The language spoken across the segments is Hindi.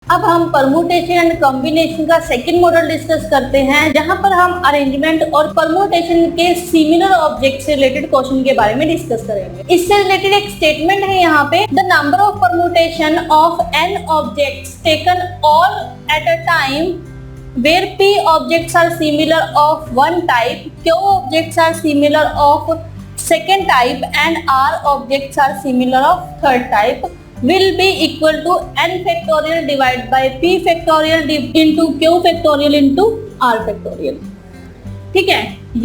अब हम परमुटेशन एंड कॉम्बिनेशन का सेकंड मॉडल डिस्कस करते हैं, जहां पर हम अरेंजमेंट और परमुटेशन के सिमिलर ऑब्जेक्ट से रिलेटेड क्वेश्चन के बारे में डिस्कस करेंगे। इससे रिलेटेड एक स्टेटमेंट है यहाँ पे, the number of permutation of N objects taken all at a time where p objects are similar of one type, q objects are similar of second type and r objects are similar of third type will be equal to n factorial divided by p factorial into q factorial into r factorial। ठीक है,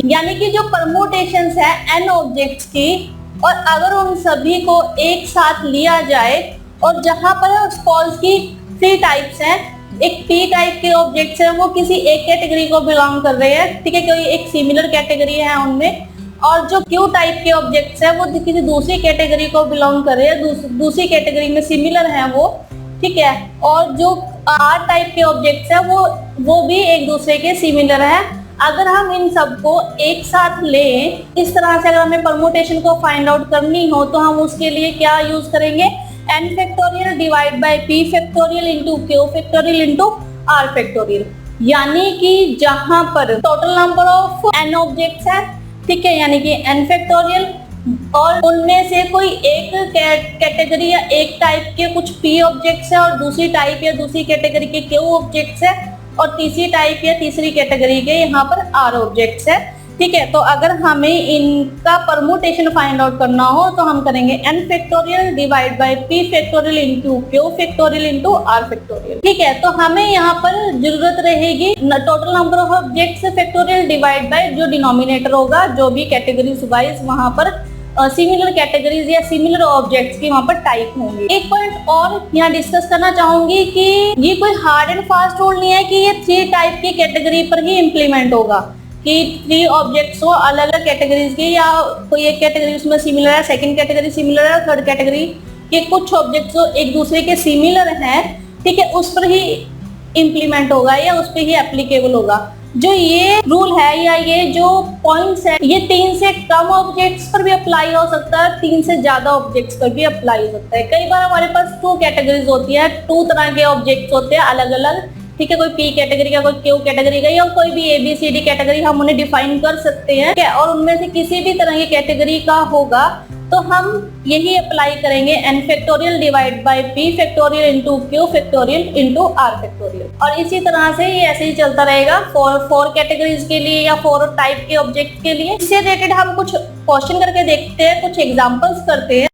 यानी कि जो परमुटेशंस है n ऑब्जेक्ट्स की, और अगर उन सभी को एक साथ लिया जाए और जहां पर स्पॉल्स की 3 टाइप्स हैं, एक पी टाइप के ऑब्जेक्ट्स हैं वो किसी एक कैटेगरी को बिलोंग कर रहे हैं, ठीक है, कोई एक सिमिलर कैटेगरी है उनमें, और जो क्यू टाइप के ऑब्जेक्ट्स हैं वो किसी दूसरी कैटेगरी को बिलोंग कर रहे हैं, दूसरी कैटेगरी में सिमिलर हैं वो, ठीक है, और जो आर टाइप के ऑब्जेक्ट्स हैं वो भी एक दूसरे के सिमिलर है। अगर हम इन सबको एक साथ लें, इस तरह से अगर हमें परमुटेशन को फाइंड आउट करनी हो तो हम उसके लिए क्या यूज करेंगे, n factorial divide by p factorial into q factorial into r factorial. यानी कि जहां पर total number of n objects है, ठीक है, यानी कि n फैक्टोरियल, और उनमें से कोई एक कैटेगरी या एक टाइप के कुछ p ऑब्जेक्ट्स है और दूसरी टाइप या दूसरी कैटेगरी के q ऑब्जेक्ट्स है और तीसरी टाइप या तीसरी कैटेगरी के यहाँ पर r ऑब्जेक्ट्स है, ठीक है। तो अगर हमें इनका परमुटेशन फाइंड आउट करना हो तो हम करेंगे n factorial divide by p factorial into q factorial into r factorial, ठीक है। तो हमें यहाँ पर जरूरत रहेगी total number of objects factorial divide by जो डिनोमिनेटर होगा, जो भी कैटेगरीज वाइज वहां पर सिमिलर कैटेगरीज या सिमिलर ऑब्जेक्ट्स की वहां पर टाइप होंगी। एक पॉइंट और यहाँ डिस्कस करना चाहूंगी कि ये कोई हार्ड एंड फास्ट रूल नहीं है कि ये 3 टाइप की कैटेगरी पर ही इम्प्लीमेंट होगा, कि 3 ऑब्जेक्ट्स हो अलग अलग कैटेगरीज के, या कोई एक कैटेगरी उसमें सिमिलर है, सेकंड कैटेगरी सिमिलर है, थर्ड कैटेगरी के कुछ ऑब्जेक्ट्स जो एक दूसरे के सिमिलर हैं, ठीक है, उस पर ही इम्प्लीमेंट होगा या उस पर ही एप्लीकेबल होगा। जो ये रूल है या ये जो पॉइंट्स है, ये 3 से कम ऑब्जेक्ट्स पर भी अप्लाई हो सकता है, 3 से ज्यादा ऑब्जेक्ट्स पर भी अप्लाई हो सकता है। कई बार हमारे पास 2 कैटेगरीज होती है, 2 तरह के ऑब्जेक्ट्स होते हैं अलग अलग, ठीक है, कोई पी कैटेगरी का, कोई क्यू कैटेगरी का, या कोई भी ABCD कैटेगरी हम उन्हें डिफाइन कर सकते हैं, ठीक है, और उनमें से किसी भी तरह की कैटेगरी का होगा तो हम यही अप्लाई करेंगे n factorial divide by p factorial into q factorial into r factorial, और इसी तरह से ये ऐसे ही चलता रहेगा 4 कैटेगरीज के लिए या 4 टाइप के ऑब्जेक्ट के लिए। इससे रिलेटेड हम कुछ क्वेश्चन करके देखते हैं, कुछ एग्जांपल्स करते हैं।